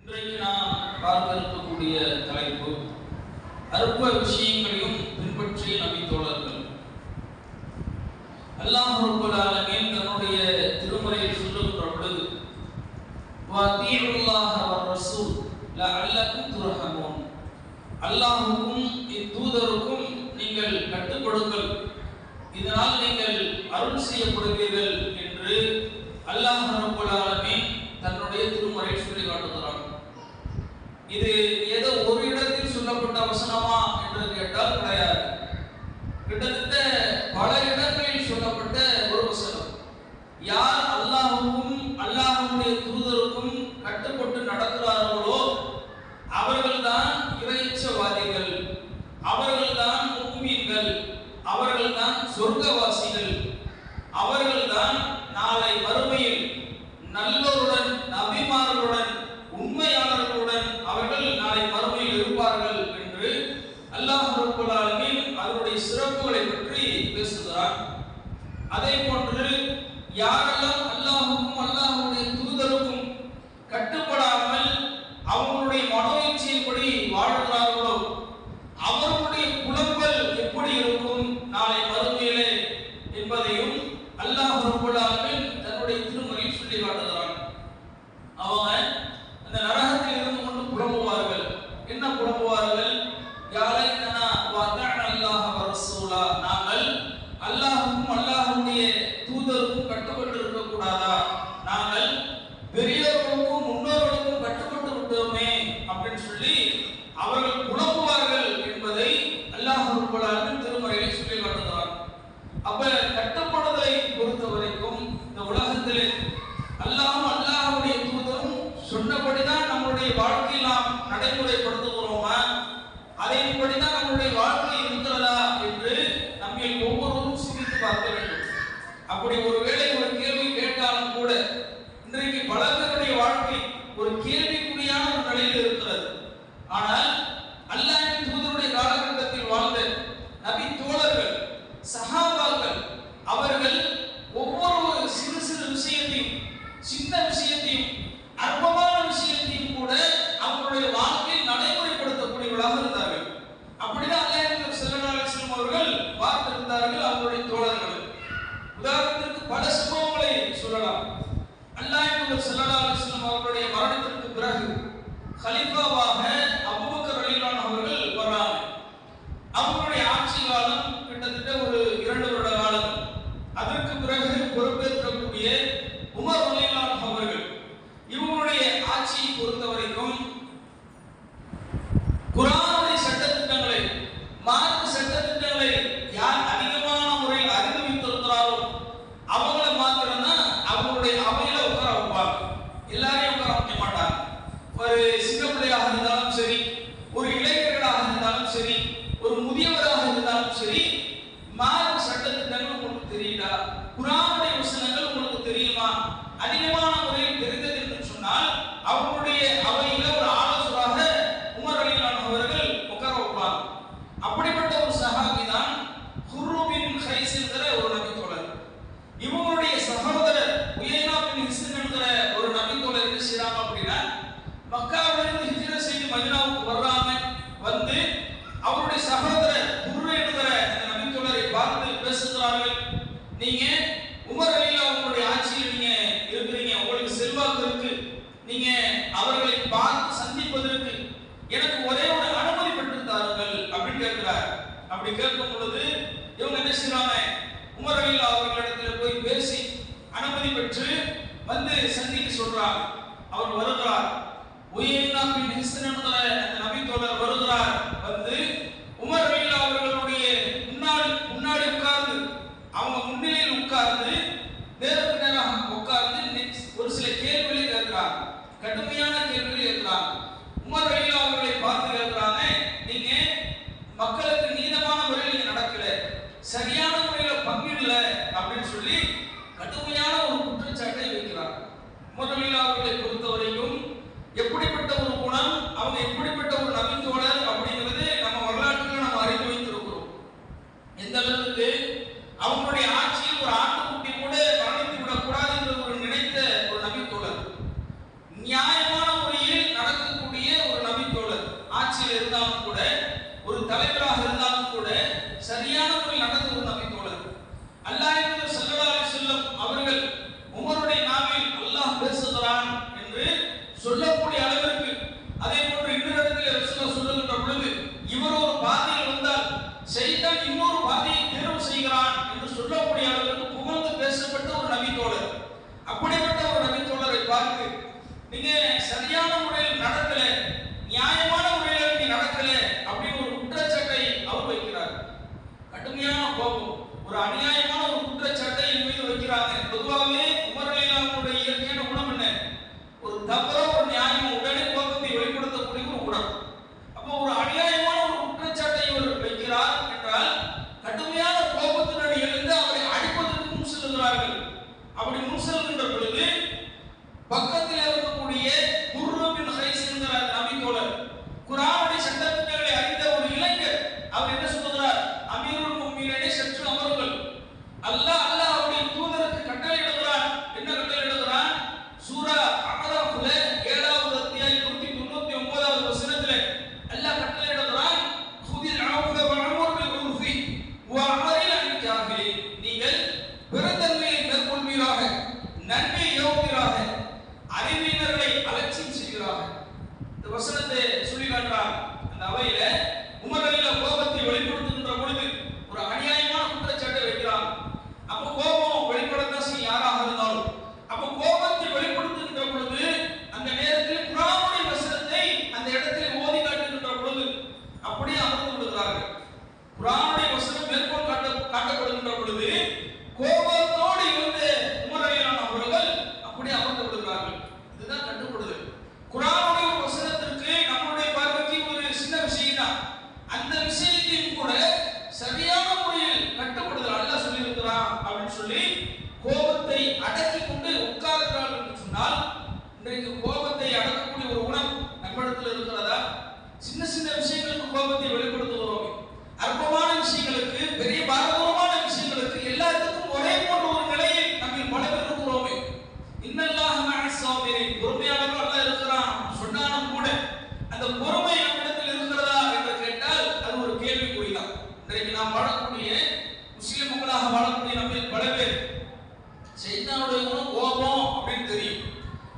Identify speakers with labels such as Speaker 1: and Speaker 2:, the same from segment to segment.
Speaker 1: இன்றைக்கு நாம் பார்க்க இருக்கக்கூடிய தலைப்பு அற்ப விஷயங்களையும் பின்பற்றிய நபி தோழர்கள். அல்லாஹ் ரப்பல் ஆலமீன் தன்னுடைய திருமறையில் சொல்லுகின்ற பொழுது வஅதீஉல்லாஹ வர்ரசூல் லஅல்லகும் துர்ஹமூன், அல்லாஹ்வுக்கும் தூதருக்கும் நீங்கள் கட்டுப்படுங்கள், இதனால் நீங்கள் அருள் செய்யப்படுவீர்கள் என்று அல்லாஹ் ரப்பல் ஆலமீன் தன்னுடைய திருமறையில் சொல்லி காட்டுகிறார். இது ஏதோ ஒரு இடத்தில் சொல்லப்பட்ட வசனமா என்று கேட்டால் கிடையாது. கிட்டத்தட்ட பல இடங்களில் சொல்லப்பட்ட ஒரு வசனம். யார் அல்லாஹ்வுக்கும் அல்லாஹ்வுடைய தூதருக்கும் கட்டுப்பட்டு நடக்கிறார்களோ அவர்கள்தான் இறையச்சவாதிகள், அவர்கள்தான் முஃமின்கள், அவர்கள்தான் சொர்க்கவாசிகள், அவர்கள்தான் நாளை மறுமையில் நல்லோருடன் நபிமார்களுடன் உண்மையாளர்களுடன் அவர்கள் நாளை மறுமையில் இருப்பார்கள் என்று அல்லாஹ் ரப்பல் ஆலமீன் அவருடைய சிறப்புகளை பற்றி பேசுகிறார். அதே போன்று யாரெல்லாம் அல்லாஹ்வுக்கும் அல்லாஹ்வுடைய தூதருக்கும் கட்டுப்படாமல் அவங்களுடைய மனோ இச்சைப்படி வாழ்கிறார்களோ அவர்களுடைய குலங்கள் எப்படி இருக்கும் நாளை மறுமையிலே என்பதையும் அல்லாஹ் ரப்பல் ஆலமீன் தன்னுடைய திருமறையில் சொல்லி காட்டுகிறார். அவங்க அந்த நரகத்தில் இருந்து கொண்டு புலம்புவார்கள். என்ன புலம்புவார்கள்? யாலைனா வஅதஅனா அல்லாஹ வர்ரசூலா, நாங்கள் அல்லாஹ்வுக்கும் அல்லாஹ்வுடைய தூதருக்கும் கட்டுப்பட்டு இருக்க கூடாதா, நாங்கள் பெரியவர்களுக்கும் முன்னோர்களுக்கும் கட்டுப்பட்டு விட்டோமே அப்படின்னு சொல்லி அவர்கள் புலம்புவார்கள் என்பதை அல்லாஹ் ரப்பல் ஆலமீன் திருமறையில் சொல்லி காட்டுகிறார். அப்ப கட்டுப்படுதலை பொறுத்த வரைக்கும் இந்த உலகத்திலே அல்லாஹ்வும் அல்லாஹ்வுடைய தூதரும் சொன்னபடிதான் நம்மளுடைய வாழ்க்கையில் நாம் நடைமுறைப்படுத்துகிறோமா, அதன்படிதான் நம்மளுடைய வாழ்க்கை இருக்கிறதா என்று நம்ம ஒவ்வொருவரும் சிந்தித்து பார்க்க வேண்டும். அப்படி ஒருவேளை ஒரு கேள்வி கேட்டாலும் கூட இன்றைக்கு பல பேருடைய வாழ்க்கை ஒரு கேள்விக்குறியான ஒரு நிலையில் இருக்கிறது. ஆனால் அல்லாஹ்வின் தூதருடைய காலகட்டத்தில் வாழ்ந்த நபி தோழர்கள், சஹாபாக்கள், அவர்கள் ஒவ்வொரு சிறு சிறு விஷயத்தையும், சின்ன விஷயத்தையும், அற்பமான விஷயத்தையும் கூட அவங்களுடைய வாழ்க்கையில் நடைமுறைப்படுத்தக்கூடியவர்களாக இருந்தார்கள். அப்படிதான் அல்லாஹ் ஸல்லல்லாஹு அலைஹி வஸல்லம் அவர்கள் பார்த்திருந்தார்கள் அவங்களுடைய தோழர்கள். உதாரணத்திற்கு பல சம்பவங்களை சொல்லலாம். அல்லாஹ் ஸல்லல்லாஹு அலைஹி வஸல்லம் அவர்களுடைய மரணத்திற்கு பிறகு கலீஃபாவாக அபூபக்கர் ரலியல்லாஹு அன்ஹு அவர்கள் வர்றாங்க. அவங்களுடைய ஆட்சி காலம் கிட்டத்தட்ட ஒரு 2 வருட காலம். அதற்கு பிறகு பொறுப்பேற்கக்கூடிய உமர் ரலியல்லாஹு அன்ஹு அவர்கள், இவங்களுடைய ஆட்சியை பொறுத்த வரைக்கும் குர்ஆனுடைய சட்டத்திட்டங்களை, மார்க்க சட்டத்திட்டங்களை யார் அதிகமான முறையில் அறிந்து வைத்திருக்கிறாரோ அவங்கள மாத்திரம்தான் அவங்களுடைய அவையில உட்கார வைப்பாங்க. எல்லாரையும் உட்கார வைக்க மாட்டாங்க. ஒரு சின்ன பிள்ளையாக இருந்தாலும் சரி, ஒரு இளைஞர்களாக இருந்தாலும் சரி, ஒரு முதியவராக இருந்தாலும் சரி, மார்க்க சட்டத்திட்டங்கள் உங்களுக்கு தெரியுதா, குர்ஆனுடைய வசனங்கள் உங்களுக்கு தெரியுமா, அதிகமான முறையில் தெரிந்தது என்று சொன்னால் அவங்களுடைய அவையில ஒரு ஆலோசகராக உமர் ரலியல்லாஹு அன்ஹு அவர்கள் உட்கார வைப்பாங்க. அப்படிப்பட்ட ஒரு சஹாபி தான் குர்ரு பின் கைஸ் என்கிற ஒரு நபி தோழர். இவங்களுடைய சகோதரர் உயைனா பின் ஹிஸ்ன் என்கிற ஒரு நபி தோழர் என்ன செய்றாங்க அப்படின்னா, மக்காவிலிருந்து ஹிஜ்ரத் செய்து மதீனாவுக்கு வர்றாங்க. வந்து அவருடைய சகோதரர் குர்ரு என்கிற அந்த நபி தோழரை பார்த்து பேசுகிறார்கள். நீங்க உமர் ரலியல்லாஹு அவங்களுடைய ஆட்சியில் நீங்க இருக்கிறீங்க, உங்களுக்கு செல்வாக்கு இருக்கு, நீங்க அவர்களை பார்த்து சந்திப்பதற்கு எனக்கு ஒரே ஒரு அனுமதி பெற்று தாருங்கள் அப்படின்னு கேட்கிறார். அப்படி கேட்கும் பொழுது இவங்க என்ன செய்றாங்க, உமர் ரலியல்லாஹு அவர்களிடத்தில் போய் பேசி அனுமதி பெற்று வந்து சந்திக்க சொல்றாங்க. அவர் வருகிறார். உயைனா பின் ஹிஸ்ன் என்கிற அந்த நபி தோழர் வருகிறார். வந்து உமர் ரலியல்லாஹு அவர்களுடைய முன்னாடி உட்கார்ந்து, அவங்க முன்னிலையில் உட்கார்ந்து நேருக்கு நேராக உட்கார்ந்து ஒரு சில கேள்விகளை கேட்கிறாங்க. கடுமையான கேள்விகளை கேட்கிறாங்க. உமர் ரலியல்லாஹு அவர்களை பார்த்து கேட்கிறாங்க, நீங்க மக்களுக்கு நீதமான முறையில் நீங்க நடக்கல, சரியான முறையில் பங்கிடல அப்படின்னு சொல்லி கடுமையான ஒரு குற்றச்சாட்டை வைக்கிறார். உமர் ரலியல்லாஹு அவர்களை பொறுத்த வரைக்கும் எப்படிப்பட்ட ஒரு குணம், அவங்க எப்படிப்பட்ட ஒரு நபி தோழர் அப்படிங்கிற ஒரு அநியாயமான ஒரு குற்றச்சாட்டை என் மீது வைக்கிறாங்க. பொதுவாகவே உமர் ரலியல்லாஹு இயற்கையான குணம் என்ன? ஒரு தவறோ ஒரு நியாயம் உடனே கோபத்தை வெளிப்படுத்தக்கூடிய ஒரு குணம். அப்போ ஒரு அநியாயமான ஒரு குற்றச்சாட்டை இவர் வைக்கிறார் என்றால் கடுமையான கோபத்தினுடைய எழுந்து அவரை அடிப்பதற்கு முன் செல்கிறார்கள். அப்படி முன் செல்கின்ற பொழுது பக்கத்தில் இருக்கக்கூடிய குர்ரு பின் ஹைஸ் என்கிற நபித்தோழர், குர்ஆனுடைய சட்டத்திட்டங்களை அறிந்த ஒரு இளைஞர், அவர் என்ன சொல்கிறார்? அமீருல் முஃமினீனே சற்று அமருங்கள். அல்லாஹ் அவருடைய தூதருக்கு கட்டளையிடுகிறான். என்ன கட்டளையிடுகிறான்? சூரா அஹ்ராஃப்ல 7வது அத்தியாயம் 199வது வசனத்திலே அல்லாஹ் கட்டளையிடுகிறான், குதில் அஃவ வஅமுர் பில் உர்ஃபி வஅரில் அனில் ஜாஹிலீன். நீங்கள் பிறத்தன்மையை மேற்கொள்வீராக, நன்மை ஏவுவீராக, அறிவியலர்களை அலட்சியம் செய்கிறார். இந்த வசனத்தை சொல்லி காட்டுறார். அந்த அவையில உமர் ரலியல்லாஹு கோபத்தை வெளிப்படுத்துகின்ற பொழுது ஒரு அநியாயமான குற்றச்சாட்டை வைக்கிறார். அப்ப கோபம் வெளிப்படத்தான் செய்யும் யாராக இருந்தாலும். அப்ப கோபத்தை வெளிப்படுத்துகின்ற பொழுது அந்த நேரத்தில் குர்ஆனுடைய வசனத்தை அந்த இடத்தில் ஓதி காட்டுகின்ற பொழுது அப்படியே அமர்ந்து விடுகிறார்கள். குர்ஆனுடைய வசனம் மேற்கோள் காட்டப்படுகின்ற பொழுது கோபத்தோடு இருந்த உமர் ரலியல்லாஹு அவர்கள் அப்படியே அமர்ந்து விடுகிறார்கள். இதுதான் கட்டுப்படுதல். குர்ஆனுடைய ஒரு வசனத்திற்கு நம்முடைய பார்வைக்கு ஒரு சின்ன விஷயம் தான். அந்த விஷயத்தையும் கூட சரியான முறையில் கட்டுப்படுதல் அல்லாஹ் சொல்லி இருக்கிறான் அப்படின்னு சொல்லி கோபத்தை அடக்கி கொண்டு உட்கார்கிறார்கள் என்று சொன்னால், இன்றைக்கு கோபத்தை அடக்கக்கூடிய ஒரு உணர்வு நம்மிடத்தில் இருக்கிறதா? சின்ன சின்ன விஷயங்களுக்கு கோபத்தை வெளிப்படுத்துகிறோம். அற்பமான விஷயங்களுக்கு, பெரிய பாரதூரமான விஷயங்களுக்கு எல்லாத்துக்கும் ஒரே போன்ற ஒரு நிலையில் நம்ம பல பேர் இருக்கிறோமே. இன்னல்லாஹ மஅஸ் ஸாபிரீன், பொறுமையாளர்கள் அல்லாஹ் இருக்கிறான் சொன்னாலும் கூட அந்த பொறுமை நம்மிடத்தில் இருக்கிறதா என்று கேட்டால் அது ஒரு கேள்விக்குறிதான். இன்றைக்கு நாம் வாழக்கூடிய முஸ்லிம் மக்களாக வாழக்கூடிய நம்ம பல பேர் சைத்தானுடைய குணம் கோபம் அப்படின்னு தெரியும்.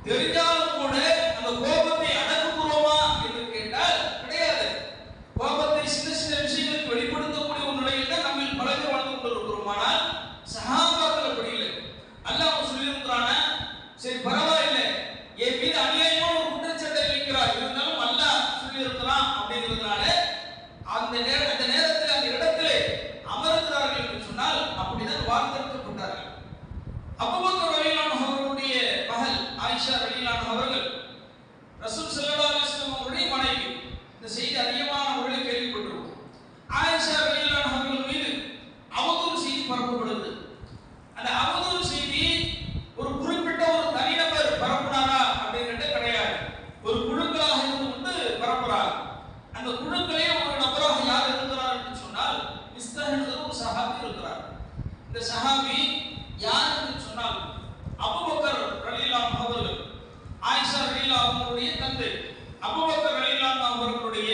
Speaker 1: தெரிஞ்சாலும் கூட அந்த கோபத்தை அடக்குகிறோமா என்று கேட்டால் கிடையாது. கோபத்தை சின்ன சின்ன விஷயங்களுக்கு வெளிப்படுத்தக்கூடிய ஒரு நிலையில் தான் நம்ம பல பேர் வாழ்ந்து கொண்டிருக்கிறோம். ஆனால் சஹாபாக்கள் அப்படி இல்லை. அல்லாஹ் சொல்லியிருக்கிறானா, சரி பரவாயில்லை, என் மீது அநியாயமான ஒரு குற்றச்சாட்டை வைக்கிறார், இருந்தாலும் அல்லாஹ் சொல்லியிருக்கிறான் அப்படிங்கிறதுனால அந்த நேரத்தில் அந்த இடத்திலே அமர்கிறார்கள் என்று சொன்னால் அப்படிதான் வார்த்தெடுக்கப்பட்டார்கள். அபூபக்கர் ரலியல்லாஹு அவர்களுடைய மகள் ஆயிஷா ரலியல்லாஹு அவர்கள் ரசூல் ஸல்லல்லாஹு அலைஹி வஸல்லம் அவருடைய மனைவி. இந்த செய்தி அதிகமான முறையில் கேள்விப்பட்டிருக்கிறோம். ஆயிஷா ரலியல்லாஹு அவர்கள் மீது அவதூறு செய்தி பரப்பப்படுது. அந்த அவதூறு செய்தி ஒரு குறிப்பிட்ட ஒரு தனிநபர் பரப்புனாரா அப்படிங்கிறது கிடையாது. ஒரு குழுக்களாக இருந்து கொண்டு பரப்புறாங்க. அந்த குழுக்களே ஒரு நபராக யார் இருக்கிறார் என்று சொன்னால் மிஸ்தஹ் என்ற ஒரு சஹாபி இருக்கிறார். இந்த சஹாபி யார் என்று சொன்னால் அபூபக்கர் ரலியல்லாஹு அவர்கள், ஆயிஷா ரலியல்லாஹு அவர்களுடைய தந்தை. அபூபக்கர் ரலியல்லாஹு அவர்களுடைய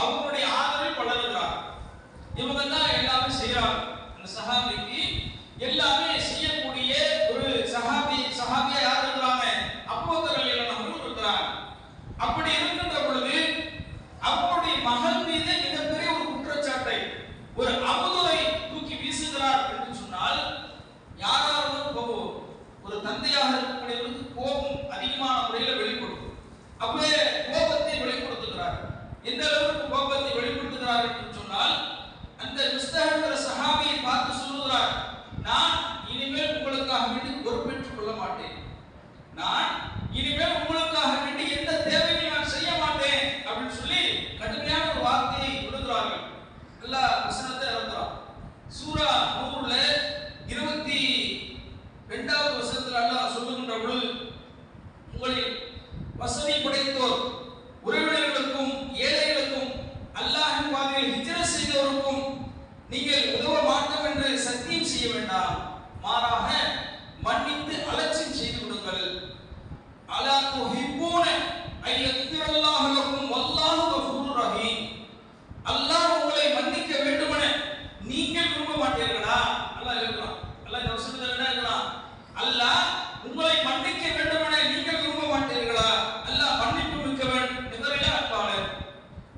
Speaker 1: அவர்களுடைய ஆதரவில் வளர்கிறார். இவங்க தான் எல்லாமே செய்யறாங்க. அந்த சஹாபிக்கு எல்லாமே செய்யக்கூடிய ஒரு சஹாபியா யார் இருக்கிறாங்க? அபூபக்கர் ரலியல்லாஹு அவர்கள் இருக்கிறாங்க. அப்படி இருக்கின்ற பொழுது அவருடைய மகள் மீது மிகப்பெரிய ஒரு குற்றச்சாட்டை, ஒரு அவதூறை தூக்கி வீசுகிறார் என்று சொன்னால் யாராலும் கோபம், ஒரு தந்தையாக இருக்கக்கூடியவருக்கு கோபம் அதிகமான முறையில் வெளிப்படும். அப்படியே கோபத்தை வெளிப்படுத்துகிறார். எந்த அளவுக்கு கோபத்தை வெளிப்படுத்துகிறார் என்று சொன்னால் அந்த மிஸ்தஹ் சஹாபியை பார்த்து சொல்லுகிறார், நான் இனிமேல் உங்களுக்காக வேண்டி பொறுப்பேற்றுக் கொள்ள மாட்டேன், நான் இனிமேல் உங்களுக்காக வேண்டி எந்த தேவையும் நான் செய்ய மாட்டேன் அப்படின்னு சொல்லி கடுமையான ஒரு வார்த்தையை விடுகிறார்கள். அல்லாஹ் வசனத்தை இறக்குறான். சூரா நூர்ல 22வது வசனத்தில் அல்லாஹ் சொல்லுகின்ற பொழுது, உங்களில் வசதி படைத்தோர், உறவினர்களுக்கும் ஏழைகளுக்கும் அல்லாஹ்வின் பாதையில் ஹிஜ்ரத் செய்தவருக்கும் நீங்கள் உதவ மாட்டோம் என்று சத்தியம் செய்ய வேண்டாம், மாறாக மன்னித்து அலட்சியம் செய்து விடுங்கள். அலா துஹிப்பூன ஐயக்ஃபிரல்லாஹு லக்கும் வல்லாஹு கஃபூருர் ரஹீம். அல்லாஹ் உங்களை மன்னிக்க வேண்டுமென நீங்கள் விரும்ப மாட்டீர்களா? அல்லாஹ் எழுதுறான். அல்லாஹ் இந்த வசனத்துல என்ன எழுதுறான்? அல்லாஹ் உங்களை மன்னிக்க வேண்டுமென நீங்கள் விரும்ப மாட்டீர்களா? அல்லாஹ் மன்னிப்பு மிக்கவன், நிகரில்லா அன்பாளன்.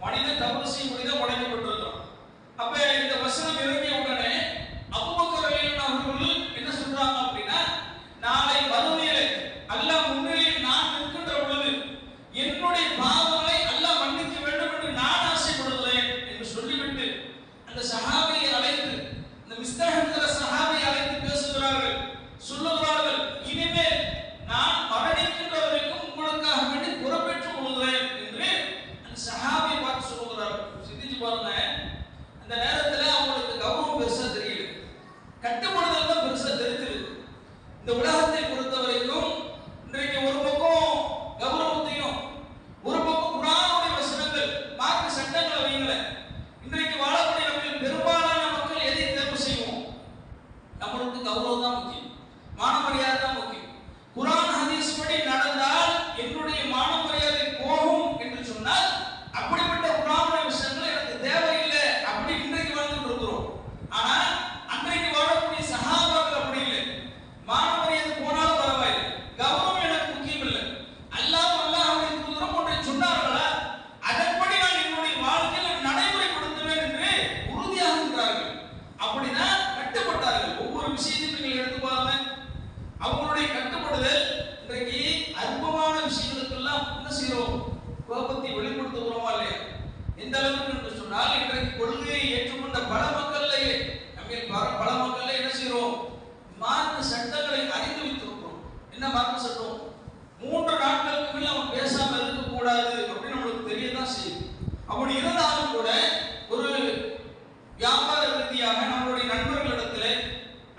Speaker 1: மனிதன் தவறு செய்யும் மனிதன் படைக்கப்பட்டிருக்கிறான். அப்ப இந்த வசனம் இறங்கிய உடனே அபூபக்கர் ரலியல்லாஹு அவர்கள் என்ன சொல்றாங்க அப்படின்னா, நாளை மறுமையிலே அல்லாஹ் முன்னிலையில் நான் நிற்கின்ற பொழுது என்னுடைய பாவங்களை அல்லாஹ் மன்னிக்க வேண்டும் என்று நான் ஆசைப்படுகிறேன் என்று சொல்லிவிட்டு அந்த சஹாபியை அழைத்து உலகத்தை பொறுத்த வரைக்கும் இன்றைக்கு ஒரு பக்கம் கௌரவத்தையும் ஒரு பக்கம் குர்ஆனுடைய வசனங்கள் மார்க்க சட்டங்களை வைங்களேன். இன்றைக்கு வாழக்கூடிய நம்ம பெரும்பாலான மக்கள் எதை தேர்வு செய்வோம்? நம்மளுக்கு கௌரவம் தான் முக்கியம், மான மரியாதை தான் முக்கியம். குர்ஆன் ஹதீஸ் படி நடந்தால் என்னுடைய மான மரியாதை போகும் என்று சொன்னால் அப்படிப்பட்ட குர்ஆனுடைய விஷயங்கள் எனக்கு தேவையில்லை அப்படி இன்றைக்கு வாழ்ந்துட்டு இருக்கிறோம். ஆனா அன்றைக்கு வாழக்கூடிய சஹாபாக்கள் அப்படி இல்லை. மான மரியாதை போனாலும் பரவாயில்லை, கௌரவம் எனக்கு முக்கியம் இல்லை. அல்லாஹ் அவருடைய தூதரும் ஒன்றை சொன்னார்களா அதன்படி நான் என்னுடைய வாழ்க்கையில் நடைமுறைப்படுத்துவேன் என்று உறுதியாக இருக்கிறார்கள். அப்படிதான் கட்டுப்பட்டார்கள். ஒவ்வொரு விஷயத்தையும் நீங்கள் எடுத்து பாருங்க, அவங்களுடைய கட்டுப்படுதல். இன்றைக்கு அற்பமான விஷயங்களுக்கெல்லாம் என்ன செய்யறோம்? கோபத்தை வெளிப்படுத்துகிறோமா இல்லையா? எந்த அளவுக்கு என்று சொன்னால் இன்றைக்கு கொள்கையை ஏற்றுக்கொண்ட பல மக்கள்லையே பல மக்கள்ல என்ன செய்யறோம்? மார்க்க சட்டங்களை அறிந்து வைத்திருக்கிறோம். என்ன மார்க்க சட்டம்? 3 நாட்களுக்கு மேல் அவன் பேசாம இருக்க கூடாது அப்படின்னு நம்மளுக்கு தெரியதான் செய்யும். அப்படி இருந்தாலும் கூட ஒரு வியாபார ரீதியாக நம்மளுடைய நண்பர்களிடத்துல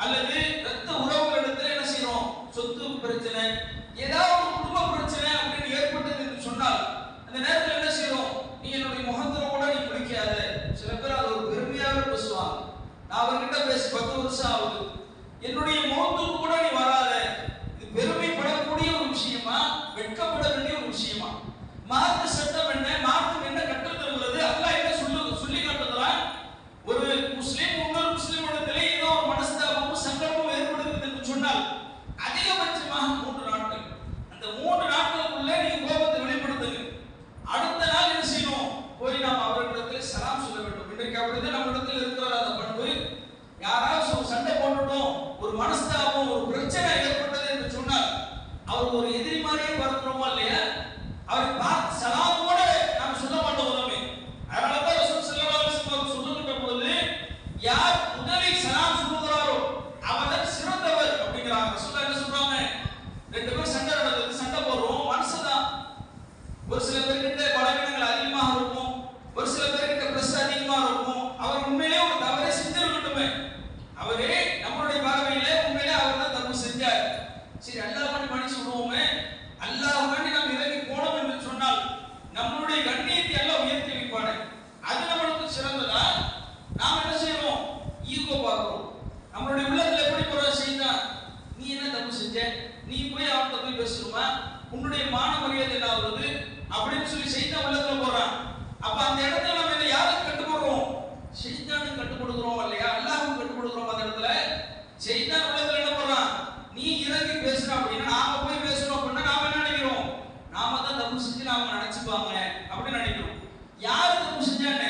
Speaker 1: அல்லது ரத்த உறவுகளிடத்துல என்ன செய்யறோம்? சொத்து பிரச்சனை, ஏதாவது ஒரு குடும்ப பிரச்சனை அப்படின்னு ஏற்பட்டது என்று சொன்னால் அந்த நேரத்தில் என்ன செய்யறோம்? நீ என்னுடைய முகத்துல கூட நீ பிடிக்காத. சில பேர் அது ஒரு பெருமையாக பேசுவாங்க. நான் அவர்கிட்ட பேசி 10 வருஷம் ஆகுது, என்னுடைய முகத்துக்கு கூட நீ வராத. இது பெருமைப்படக்கூடிய ஒரு விஷயமா, வெட்கப்பட வேண்டிய ஒரு விஷயமா? மார்க்க சட்டம் என்ன, மார்க்கம் என்ன கற்றுத் தருகிறது? அல்லாஹ் என்ன சொல்லி காட்டுகிறான்? ஒரு முஸ்லிம் இன்னொரு முஸ்லிமிடத்திலே ஏதோ ஒரு மனஸ்தாபமும் சங்கடமும் ஏற்படுகிறது என்று சொன்னால் அதிகபட்சமாக 3 நாட்கள். அந்த 3 நாட்களுக்குள்ளே நீங்க கோபத்தை வெளிப்படுத்துங்க. அடுத்த நாள் என்ன செய்யணும்? போய் நாம் அவர்களிடத்தில் சலாம் சொல்ல வேண்டும். இன்றைக்கு அப்படிதான் நம்ம இடத்தில் இருக்கிற அந்த பண்பு. யாராவது சண்டை போட்டுட்டோம், ஒரு மனஸ்தாபம், ஒரு பிரச்சனை ஏற்பட்டது என்று சொன்னால் அவர் ஒரு எதிரி மாதிரியே பார்க்கிறோமா இல்லையா? அவரை பார்த்து சலாம் கூட நாம் சொல்ல மாட்டோம். அதனாலதான் ரசூல் ஸல்லல்லாஹு அலைஹி வஸல்லம் சொல்லுகின்ற பொழுது யார் முதலில் சலாம் சொல்லுகிறாரோ அவர்தான் சிறந்தவர் அப்படிங்கிறாங்க. ரசூல் என்ன சொல்றாங்க? 2 பேர் சண்டை நடக்குது, சண்டை போடுறோம், மனசுதான். ஒரு சில பேர்கிட்ட பலவீனங்கள் அதிகமாக இருக்கும், ஒரு சில பேர்கிட்ட பிரஸ் அதிகமாக இருக்கும். அவர் உண்மையிலே ஒரு தவறை செஞ்சிருக்கட்டுமே, அவரே நம்மளுடைய பார்வையிலே உண்மையிலே அவர் தான் தப்பு செஞ்சார். சரி, அல்லாஹ் பண்ணி சொல்லுவோமே, அல்லாஹ் பண்ணி நாம் இறங்கி போனோம் என்று சொன்னால் நம்மளுடைய கண்ணியத்தை எல்லாம் உயர்த்தி வைப்பானே, அது நம்மளுக்கு சிறந்ததா? நாம் என்ன செய்யறோம்? ஈகோ பார்க்கிறோம். நம்மளுடைய உள்ளத்துல எப்படி போற செய்தா, நீ என்ன தப்பு செஞ்ச, நீ போய் அவன்கிட்ட போய் பேசணுமா, உன்னுடைய மான மரியாதை என்ன ஆகுது அப்படின்னு சொல்லி செய்தா உள்ளத்துல போறான். அப்ப அந்த இடத்துல நம்ம என்ன யாருக்கு கட்டுப்படுறோம்? ஷைத்தானுக்கு கட்டுப்படுகிறோம் இல்லையா? அல்லாஹ்வுக்கு கட்டுப்படுகிறோம். அந்த இடத்துல ஷைத்தான் உள்ளத்துல என்ன பண்றான்? நீ இறங்கி பேசுற அப்படின்னா நாம போய் பேசணும் அப்படின்னா நாம என்ன நினைக்கிறோம்? நாம தான் தப்பு செஞ்சு நாம நினைச்சுப்பாங்க அப்படின்னு நினைக்கிறோம். யாரு தப்பு செஞ்சானே?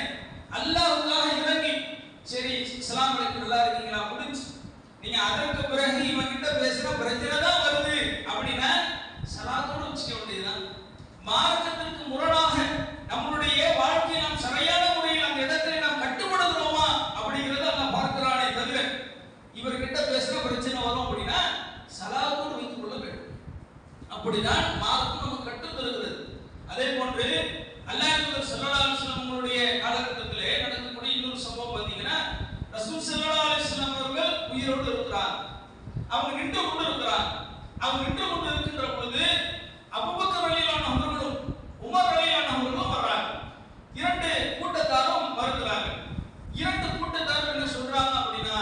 Speaker 1: அல்லாஹ்வுக்காக இறங்கி சரி ஸலாம் அலைக்கும் நல்லா இருக்கீங்களா முடிஞ்சு, நீங்க அதற்கு பிறகு இவன் கிட்ட பேசுற பிரச்சனை தான் வருது அப்படின்னா சலாத்தோட வச்சுக்க வேண்டியதுதான். மார்க்கத்திற்கு முரணாக நம்மளுடைய வாழ்க்கையை நாம் சரியான முறையில் அந்த இடத்துல நாம் கட்டுப்படுகிறோமா அப்படிங்கறத அல்லாஹ் பார்க்கிறானே தவிர இவர்கிட்ட பேசுற பிரச்சனை வரும் அப்படின்னா சலாத்தோடு வைத்துக் கொள்ள வேண்டும். அப்படிதான் மார்க்கம் நமக்கு கற்றுத் தருகிறது. அதே போன்று அல்லாஹ் ஸல்லல்லாஹு அலைஹி வஸல்லம் அவர்களுடைய காலகட்டத்திலே நடக்கக்கூடிய இன்னொரு சம்பவம் பார்த்தீங்கன்னா, ரசூல் ஸல்லல்லாஹு அலைஹி வஸல்லம் அவர்கள் உயிரோடு இருக்கிறார். அவங்க நின்று கொண்டு இருக்கிறார். அவங்க நின்று கொண்டு இருக்கின்ற பொழுது அபூபக்கர் ரலியல்லாஹு அவர்களும் உமர் ரலியல்லாஹு அவர்களும் வர்றாங்க. 2 கூட்டத்தாரும் வருகிறார்கள். 2 கூட்டத்தாரும் என்ன சொல்றாங்க அப்படின்னா,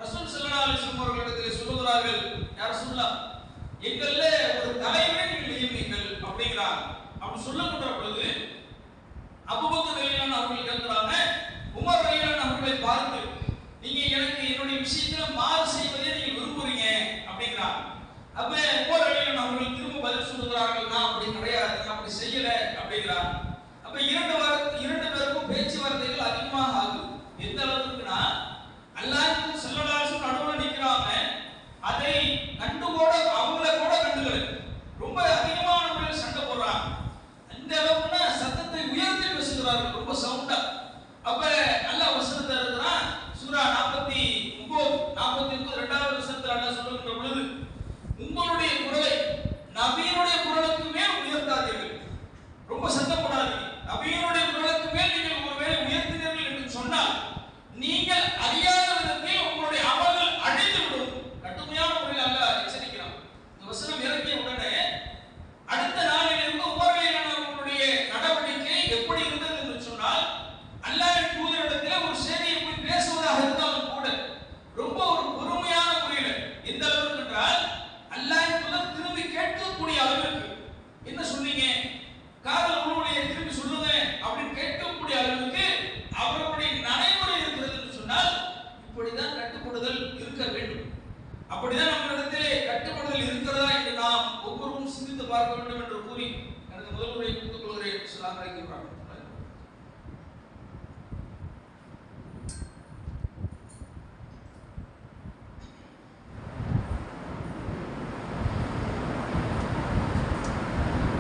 Speaker 1: ரசூல் ஸல்லல்லாஹு அலைஹி வஸல்லம் அவர்களிடத்தில் சொல்லுகிறார்கள், யா ரசூலல்லாஹ், எங்கள்ல ஒரு தலைவரை நீங்கள் நியமியுங்கள் அப்படிங்கிறாங்க. அப்படி சொல்லுகின்ற பொழுது அபூபக்கர் ரலியல்லாஹு அவர்கள் கேட்கிறாங்க, உமர் ரலியல்லாஹு அவர்களை பார்த்து, நீங்க எனக்கு என்னுடைய விஷயத்துல மாறு செய்வதை நீங்க விரும்புறீங்க அப்படிங்கிறாங்க. அப்ப உமர் ரலியல்லாஹு அவர்கள் திரும்ப பதில் சொல்லுகிறார்கள், நான் அப்படி கிடையாது, நான் அப்படி செய்யல அப்படிங்கிறாங்க. அப்ப 2 பேருக்கும் பேச்சுவார்த்தைகள் அதிகமாக ஆகுது. எந்த அளவுக்குன்னா அல்லாஹ் ஸல்லல்லாஹு அலைஹி வஸல்லம் நடுவுல நிக்கிறாங்க, அதை கண்டு கூட அவங்கள கூட கண்டுக்கல, ரொம்ப அதிகமான முறையில் சண்டை போடுறாங்க. அந்த அளவுக்குன்னா சத்தத்தை உயர்த்தி பேசுகிறார்கள், ரொம்ப சவுண்டா. அப்ப அல்லாஹ் வசனத்தை இருக்கிறான், சூரா 49 49 2வது வசனத்தில் அல்லாஹ் சொல்லுகின்ற பொழுது, உங்களுடைய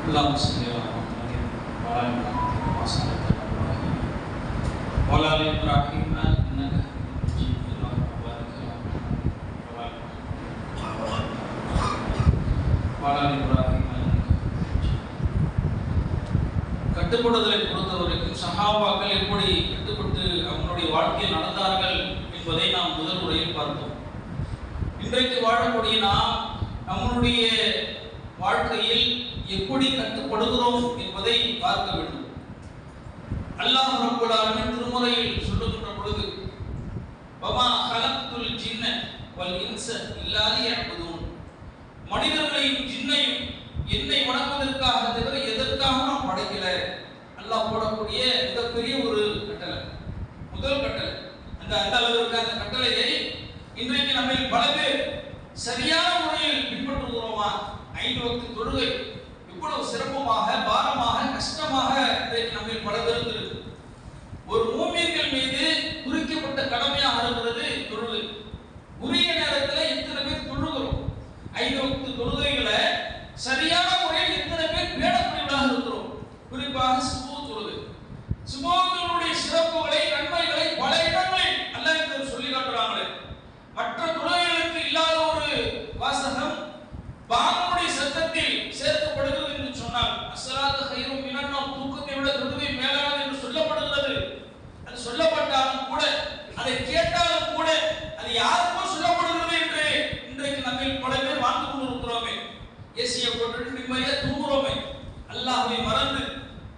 Speaker 1: اللهم صل على محمد وعلى ال محمد كما صليت على ابراهيم وعلى ال ابراهيم انك حميد مجيد. اللهم بارك على محمد وعلى ال ابراهيم انك حميد مجيد. கட்டுப்படுதலை பொறுத்தவரைக்கும் சஹாபாக்கள் எப்படி கட்டுப்பட்டு அவங்களுடைய வாழ்க்கையில் நடந்தார்கள் என்பதை நாம் முதல் முறையில் பார்த்தோம். இன்றைக்கு வாழக்கூடிய நாம் நம்முடைய வாழ்க்கையில் எப்படி கட்டுப்படுகிறோம் என்பதை பார்க்க வேண்டும். அல்லாஹ் ரப்பல் ஆலமீன் திருமறையில் சொல்லுகின்ற பொழுது வமா கலக்துல் ஜின்ன வல் இன்ஸ இல்லா லியஅபுதூன், மனிதர்களையும் ஜின்னையும் என்னை வணங்குவதற்காக தவிர எதற்காக நான் படைக்கல. அல்லாஹ் போடக்கூடிய மிகப்பெரிய ஒரு கட்டளை, முதல் கட்டளை. அந்த அளவிற்கு அந்த கட்டளையை இன்றைக்கு நம்ம பல பேர் சரியான முறையில் பின்பற்றுகிறோமா? 5 வக்து தொழுகை இவ்வளவு சிறப்புமாக, பாரமாக, கஷ்டமாக இன்றைக்கு நம்ம பல பேருக்கு இருக்கு. ஒரு மூமின்கள் மீது குறிக்கப்பட்ட கடமையாக இருக்கிறது தொழுகை. உரிய நேரத்தில் எத்தனை பேர் தொழுகிறோம்? 5 வக்து தொழுகைகளை சரியான முறையில் எத்தனை பேர் பேணக்கூடியவர்களாக இருக்கிறோம்? குறிப்பாக சுபஹ் தொழுகை. சுபஹ்களுடைய சிறப்புகளை, நன்மைகளை பல இடங்களில் அல்லாஹ் சொல்லி காட்டுறாங்களே. மற்ற தொழுகைகளுக்கு இல்லாத ஒரு வாசகம் பாங்குடைய சத்தத்தில் சேர்க்கப்படுகிறது என்று சொன்னால், அஸ்ஸலாத்து கைரும் மினன் நௌம், தூக்கத்தை விட தொழுகை மேலானது என்று சொல்லப்படுகிறது. அது சொல்லப்பட்டாலும் கூட, அதை கேட்டாலும் கூட, அது யாருக்கோ சொல்லப்படுகிறது என்று இன்றைக்கு நம்ம பல பேர் வாழ்ந்து கொண்டிருக்கிறோமே. ஏசியை போட்டு நிம்மதியா தூங்குறோமே. அல்லாஹ்வை மறந்து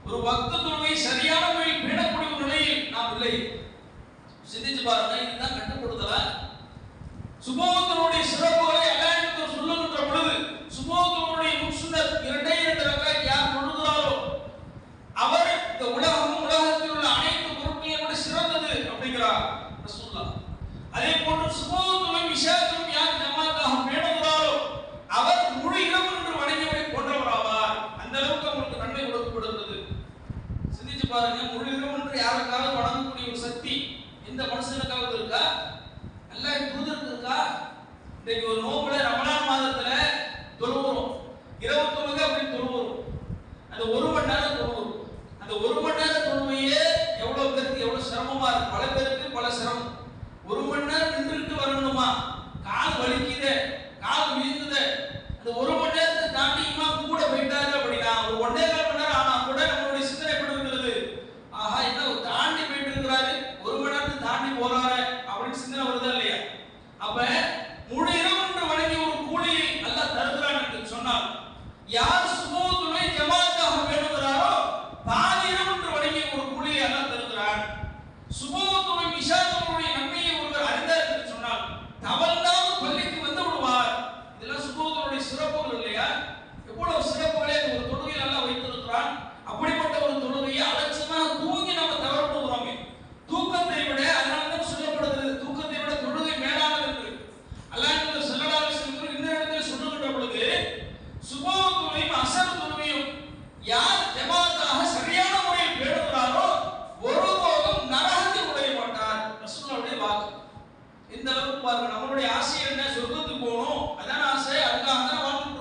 Speaker 1: ஒரு வக்து தொழுகை சரியான முறையில் பேணக்கூடிய ஒரு நிலையில் நாம் இல்லை. சிந்திச்சு பாருங்க, இதுதான் கட்டுப்படுதலா? சுபஹ்களுடைய சிறப்புகளை அல்லாஹ் சொல்லுகின்ற பொழுது, சுபஹ்களுடைய முன்சுன்னத் 2 ரக்காத் யார் தொழுகிறாரோ அவர் இந்த உலகமும் உலகத்தில் உள்ள அனைத்து பொருட்களையும் விட சிறந்தது அப்படிங்கிறார் ரசூலுல்லாஹ். அதே போன்று சுபஹ்களும் இஷாக்கும் யார் ஜமாத்தாக பேணுகிறாரோ அவர் முழு இரவு நின்று வணங்கியவரை போன்றவராவார். அந்த அளவுக்கு அவங்களுக்கு நன்மை கொடுக்கப்படுகிறது. சிந்திச்சு பாருங்க, முழு இரவு நின்று யாருக்காவது வணங்கக்கூடிய ஒரு சக்தி எந்த மனுஷனுக்காவது இருக்கா? அல்லாஹ் தூதருக்கு இருக்கா? இன்னைக்கு ஒரு நோம்புல ரமலான் மாதத்துல தொழுகிறோம், இரவு தொழுகை அப்படின்னு தொழுகிறோம். அந்த 1 மணி நேரம் தொழுகிறோம். அந்த 1 மணி நேரம் தொழுகையே எவ்வளவு பேருக்கு எவ்வளவு சிரமமா இருக்கு. பல பேருக்கு பல சிரமம். 1 மணி நேரம் நின்றுட்டு வரணுமா? கால் வலிக்குதே, கால் வீங்குதே. அந்த 1 மணி நேரத்தை தாண்டி இமாம் கூட போயிட்டாரு அப்படின்னா, ஒரு 1.25 மணி நேரம் ஆனா கூட நம்மளுடைய சிந்தனை எப்படி இருக்கிறது? ஆஹா, என்ன தாண்டி போயிட்டு இருக்கிறாரு, 1 மணி நேரத்தை தாண்டி போறாரு அப்படின்னு சிந்தனை வருதா இல்லையா? அப்ப முழு இரவு நின்று வணங்கி ஒரு கூலியை அல்லாஹ் தருகிறான் என்று சொன்னால், யார் சுபஹ்களை ஜமாத்தாக பேணுகிறாரோ பாதி இரவு நின்று வணங்கி ஒரு கூலியை அல்லாஹ் தருகிறான். சுபஹ்களுடைய இஷாக்களுடைய நன்மையை ஒருவர் அறிந்தார் என்று சொன்னால் தவறாமல் பள்ளிக்கு வந்து விடுவார். இதெல்லாம் சுபஹ்களுடைய சிறப்புகள் இல்லையா? எவ்வளவு சிறப்புகளை ஒரு தொழுகையில் அல்லாஹ் வைத்திருக்கிறான். அப்படிப்பட்ட ஒரு தொழுகையை அலட்சியமாக தூங்கி நம்ம தவற விடுகிறோமே. தூக்கத்தை விட, அதனால்தான் சொல்லப்படுகிறது தூக்கத்தை விட தொழுகை மேலானது என்று. அல்லாஹ் ஸல்லல்லாஹு அலைஹி வஸல்லம் இந்த இடத்தில் சொல்லுகின்ற பொழுது, சுபஹ் தொழுகையும் அஸர் தொழுகையும் யார் ஜமாத்தாக சரியான முறையில் பேணுகிறாரோ ஒருபோதும் நரகத்தில் நுழைய மாட்டார். ரசூலுல்லாஹ்வுடைய வாக்கு. இந்த அளவுக்கு பாருங்க, நம்மளுடைய ஆசை என்ன? சொர்க்கத்துக்கு போகணும், அதான ஆசை. அதுக்காக தான் வாழ்ந்துட்டு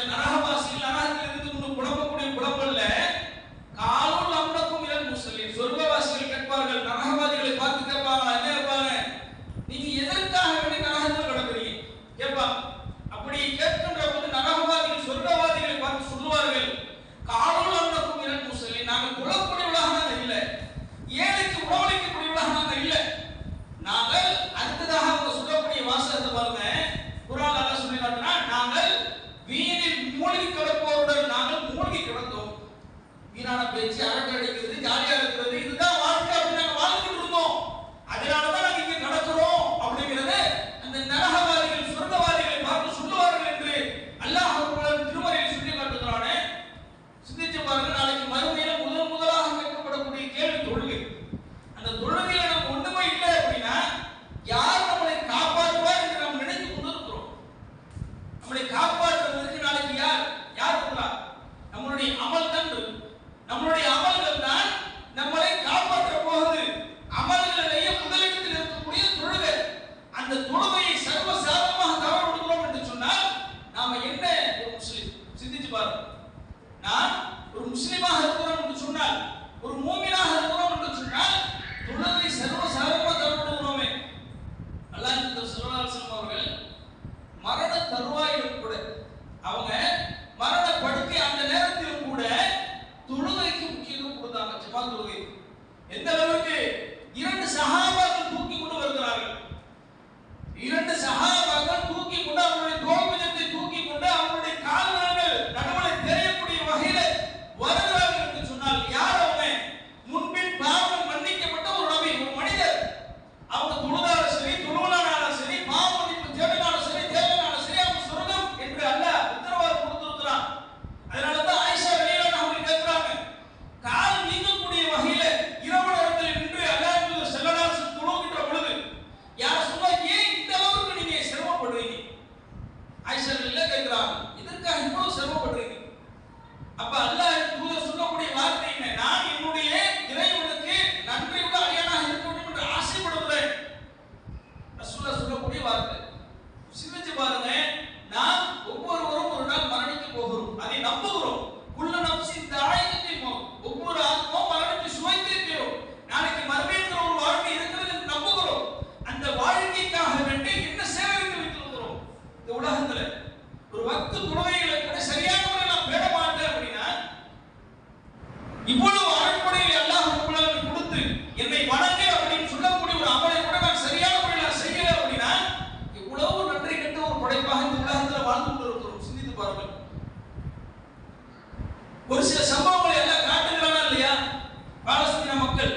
Speaker 1: அந்த நரகவாசிகள் நரகத்தில் இருந்து முன்னு புலம்பக்கூடிய புலம்பல்ல காலுல் அம்லக்கும் மினல் முஸ்லிம். சொர்க்கவாசிகள் கேட்பார்கள், நரகவாதிகளை பார்த்து கேட்பாங்க, என்ன கேட்பாங்க, நீங்க எதற்காக வேண்டி நரகத்தில் கிடக்குறீங்க கேட்பாங்க. அப்படி கேட்கின்ற போது நரகவாதிகள் சொர்க்கவாதிகளை பார்த்து சொல்லுவார்கள், காலுல் அம்லக்கும் மினல் முஸ்லிம், நாங்கள் குலக்கூடியவர்களாக நாங்கள் இல்லை, ஏழைக்கு உணவளிக்கக்கூடியவர்களாக நாங்கள் இல்லை. நாங்கள் அடுத்ததாக அவங்க சொல்லக்கூடிய வாசகத்தை பாருங்க, குர்ஆன் அல்லாஹ் சொல்லி காட்டுறான், நாங்கள் வீணில் மூழ்கி கிடப்போருடன் நாங்கள் மூழ்கி கிடந்தோம். வீணான பேச்சு, அரட்டை அடிக்கிறது, ஜாலியா இருக்கிறது, இதுதான் வாழ்க்கை அப்படின்னு நாங்கள் வாழ்ந்துட்டு இருந்தோம். அதனாலதான் நாங்கள் இங்க நடக்கிறோம் அப்படிங்கிறது அந்த நரகவாதிகள் சொர்க்கவாதிகளை பார்த்து சொல்லுவார்கள் என்று அல்லாஹ் திருமறையில் சொல்லி காட்டுகிறானே. சிந்திச்சு பாருங்க, நாளைக்கு மறுமையில முதலாக கேட்கப்படக்கூடிய கேள்வி தொழுகை. அந்த தொழுகையில நம்ம ஒண்ணுமே இல்லை அப்படின்னா யார் நம்மளை காப்பாற்றுவார் என்று நாம் நினைத்து கொண்டிருக்கிறோம். நம்மளை காப்பாற்றுவதற்கு நாளைக்கு யார் இருக்கிறார்? நம்மளுடைய அமல் தான். நம்மளுடைய அமல்கள் தான் நம்மளை காப்பாற்ற போகுது. அமல்களிலேயே முதலிடத்தில் இருக்கக்கூடிய தொழுகை. அந்த தொழுகையை சர்வசாதாரணமாக தவறு விடுகிறோம் என்று சொன்னால் நாம என்ன ஒரு முஸ்லிம்? சிந்திச்சு பாருங்க. நான் ஒரு முஸ்லிமாக இருக்கிறோம் என்று சொன்னால், ஒரு மூமினாக இருக்கிறோம் என்று சொன்னால் தொழுகை சர்வசாதாரணமாக தவறு விடுகிறோமே. அல்லாஹ் ஸல்லல்லாஹு அலைஹி வஸல்லம் அவர்கள் மரண தருவாயிலும் கூட, அவங்க மரண படுக்கை அந்த நேரத்திலும் கூட தொழுகைக்கு முக்கியத்துவம் கொடுத்தாங்க. ஜமாத் தொழுகை எந்த அளவுக்கு இரண்டு சஹாபாக்கள் தூக்கி கொண்டு வருகிறார்கள். இரண்டு சஹாபாக்கள் தூக்கி கொண்டு அவருடைய தோள்புஜத்தை தூக்கி கொண்டு அவருடைய கால்கள் நடுவில் தெரியக்கூடிய வகையில் வருகிறார்கள் என்று சொன்னால் யார் அவங்க? முன்பின் பாவம் மன்னிக்கப்பட்ட ஒரு நபி, ஒரு மனிதர். அவங்க தொழுதாலும் சரி, தொழுவனாலும் சரி, பாவ மன்னிப்பு தேடினாலும் சரி, தேவைனாலும் சரி, அவங்க சொர்க்கம் என்று அல்லாஹ் உத்தரவாதம் கொடுத்திருக்கிறான். அதனாலதான் ஆயிஷா ரலியல்லாஹு அன்ஹா கேட்கிறாங்க, கால் நீங்கக்கூடிய வகையில இரவு நேரத்தில் நின்று அல்லாஹ் ஸல்லல்லாஹு அலைஹி வஸல்லம் தொழுகின்ற பொழுது யார் சொன்னா, ஏன் இந்த அளவுக்கு நீங்க சிரமப்படுறீங்க? ஆயிஷா ரலியல்லாஹு கேட்கிறாங்க, இதற்காக இவ்வளவு சிரமப்படுறீங்க? அப்ப அல்லாஹ் தூதர் சொல்லக்கூடிய வார்த்தை என்ன? நான் என்னுடைய இறைவனுக்கு நன்றியுள்ள அடியானாக இருக்க வேண்டும் என்று ஆசைப்படுகிறேன். ரசூலுல்லாஹ் சொல்லக்கூடிய வார்த்தை. சிந்திச்சு பாருங்க, நாம் ஒவ்வொருவரும் ஒரு நாள் மரணிக்க போகிறோம், அதை நம்புகிறோம். குல்ல நஃப்ஸின் தாயிகத்துல் மௌத், ஒவ்வொரு ஆத்மாவும் மரணத்தை சுவைத்திருக்கிறோம். நாளைக்கு மறுமைங்கிற ஒரு வாழ்க்கை இருக்கிறது என்று நம்புகிறோம். அந்த வாழ்க்கைக்காக வேண்டி என்ன சேவைத்து வைத்திருக்கிறோம்? இந்த உலகத்துல ஒரு வக்து தொழுகைகளை கூட சரியான முறையில் நான் பேட மாட்டேன் அப்படின்னா, இவ்வளவு அருட்கொடையை அல்லாஹ் ரப்பல் ஆலமீன் கொடுத்து என்னை வணங்கு அப்படின்னு சொல்லக்கூடிய ஒரு அமலை கூட நான் சரியான முறையில் செய்யல அப்படின்னா இவ்வளவு நன்றி கெட்ட ஒரு படைப்பாக இந்த உலகத்தில் வாழ்ந்து கொண்டிருக்கிறோம். சிந்தித்து பாருங்கள். ஒரு சில சம்பவங்களை எல்லாம் காட்டுகிறானா இல்லையா? பாலஸ்தீன மக்கள்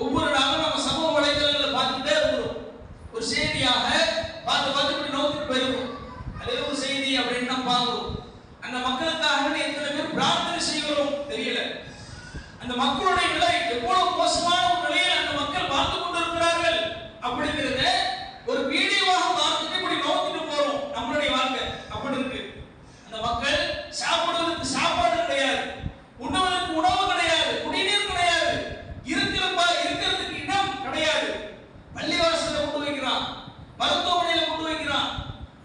Speaker 1: ஒவ்வொரு நாளும் நம்ம சமூக வலைதளங்களில் பார்த்துட்டே இருக்கிறோம். ஒரு செய்தியாக பார்த்து இப்படி நோக்கிட்டு போயிருக்கோம். அதே ஒரு செய்தி அப்படின்னு நம்ம பார்க்கிறோம். அந்த மக்களுக்காக எத்தனை பேர் பிரார்த்தனை செய்கிறோம் தெரியல. அந்த மக்களுடைய நிலை எவ்வளவு மோசமான ஒரு நிலையில் அந்த மக்கள் வாழ்ந்து கொண்டிருக்கிறார்கள் அப்படிங்கிறத ஒரு வீடியோவாக பார்த்துட்டு இப்படி நோக்கிட்டு போறோம். நம்மளுடைய வாழ்க்கை அப்படி இருக்கு. அந்த மக்கள் சாப்பிடுவதற்கு சாப்பாடு கிடையாது, உணவுக்கு உணவு கிடையாது, குடிநீர் கிடையாது, இருக்கிறதுக்கு இடம் கிடையாது. பள்ளிவாசல்ல கொண்டு வைக்கிறான், மருத்துவமனையில கொண்டு வைக்கிறான்.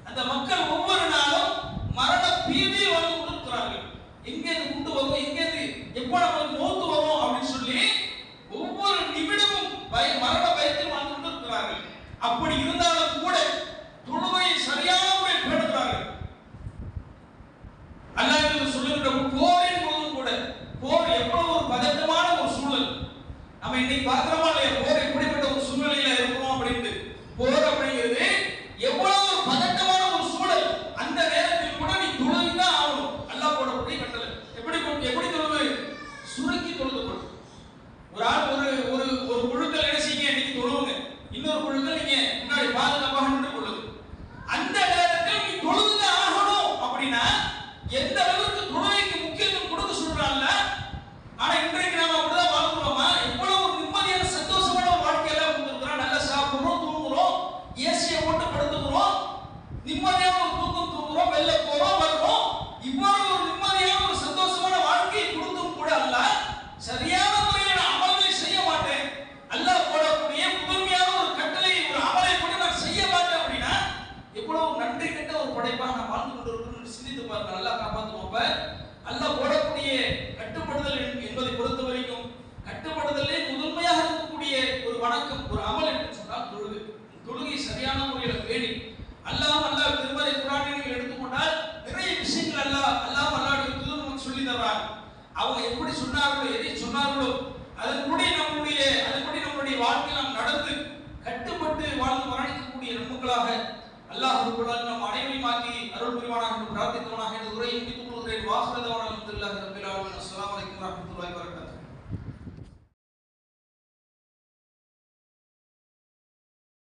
Speaker 1: அந்த மக்கள் ஒவ்வொரு நாளும் மரண பீதியில் வந்து கொண்டிருக்கிறார்கள். எங்கே கொண்டு வரும், எங்கே எப்போ நமக்கு மௌத்து வரும் அப்படின்னு சொல்லி ஒவ்வொரு நிமிடமும் மரண பயத்தில் வாழ்ந்து கொண்டிருக்கிறார்கள். அப்படி இருந்தாலும் கூட தொழுகையை சரியான முறையில் பேணுகிறார்கள். அல்லாஹ் சொல்லுகின்ற போரின் போதும் கூட, போர் எவ்வளவு ஒரு பதட்டமான ஒரு சூழல். நம்ம இன்னைக்கு பார்க்கிறோமா இல்லையா, போர் எப்படிப்பட்ட ஒரு சூழ்நிலையில இருக்கிறோம் அப்படின்ட்டு. போர் அப்படிங்கிறது எவ்வளவு ஒரு பதட்டமான ஒரு சூழல். அந்த நேரத்தில் கூட நீ தொழுதுதான் ஆகணும். அல்லாஹ் போடக்கூடிய கட்டளை. எப்படி தொழுவு? சுருக்கி தொழுது கொள். ஒரு ஆள் ஒரு குழுக்கள் என்ன செய்யுங்க, நீங்க தொழுவுங்க. இன்னொரு குழுக்கள் நீங்க முன்னாடி பாதுகாப்பாக நின்று கொள்ளுங்க. அந்த நேரத்தில் நீ தொழுதுதான் ஆகணும் அப்படின்னா எந்த அளவுக்கு தொழுகைக்கு முக்கியத்துவம் கொடுக்க சொல்றாங்க. ஆனா இன்றைக்கு நாம அப்படிதான் வாழ்கிறோமா? எவ்வளவு ஒரு நிம்மதியான சந்தோஷமான ஒரு வாழ்க்கையில கொண்டிருக்கிறோம். நல்லா சாப்பிடுறோம், தூங்குறோம், ஏசியை போட்டு படுத்துக்கிறோம், நிம்மதியான ஒரு தூக்கம் தூங்குறோம், வெளில போறோம், வர்றோம். இவ்வளவு ஒரு நிம்மதியான ஒரு சந்தோஷமான வாழ்க்கையை கொடுத்தும் கூட அல்லாஹ் சரியான முறையில் அமல்களை செய்ய மாட்டேன், அல்லாஹ் போடக்கூடிய முதன்மையான ஒரு கட்டளை, ஒரு அமலை கூட நான் செய்ய மாட்டேன் அப்படின்னா எவ்வளவு நன்றி கெட்ட ஒரு படைப்பாக நான் வாழ்ந்து கொண்டிருக்கிறோம். சிந்தித்து பாருங்க. நல்லா அப்ப அல்லாஹ் போடக்கூடிய கட்டுப்படுதல் என்பதை பொறுத்த வரைக்கும் கட்டுப்படுதலே முதன்மையாக இருக்கக்கூடிய ஒரு வணக்கம், ஒரு அமல் என்று சொன்னால் தொழுகை. தொழுகை சரியான முறையில் பேணி அல்லாஹ் திருமறை குர்ஆனை நீங்கள் எடுத்துக்கொண்டால் நிறைய விஷயங்கள் அல்லாஹ்வுடைய தூதர் நமக்கு சொல்லி தர்றாங்க. அவங்க எப்படி சொன்னார்களோ, எதை சொன்னார்களோ அதன்படி நம்முடைய வாழ்க்கையில் நாம் நடந்து கட்டுப்பட்டு வாழ்ந்து மரணிக்கக்கூடிய நன்மக்களாக அல்லாஹ் ரப்பல் ஆலமீன் நம் அனைவரையும் ஆக்கி அருள் புரிவானாக என்று பிரார்த்தித்தவனாக இந்த உரையை முடித்துக் கொள்கிறேன். வாஹிர தஅவானா அல்ஹம்துலில்லாஹி ரப்பில் ஆலமீன். அஸ்ஸலாமு அலைக்கும் வரஹ்மத்துல்லாஹி வபரகாத்துஹு.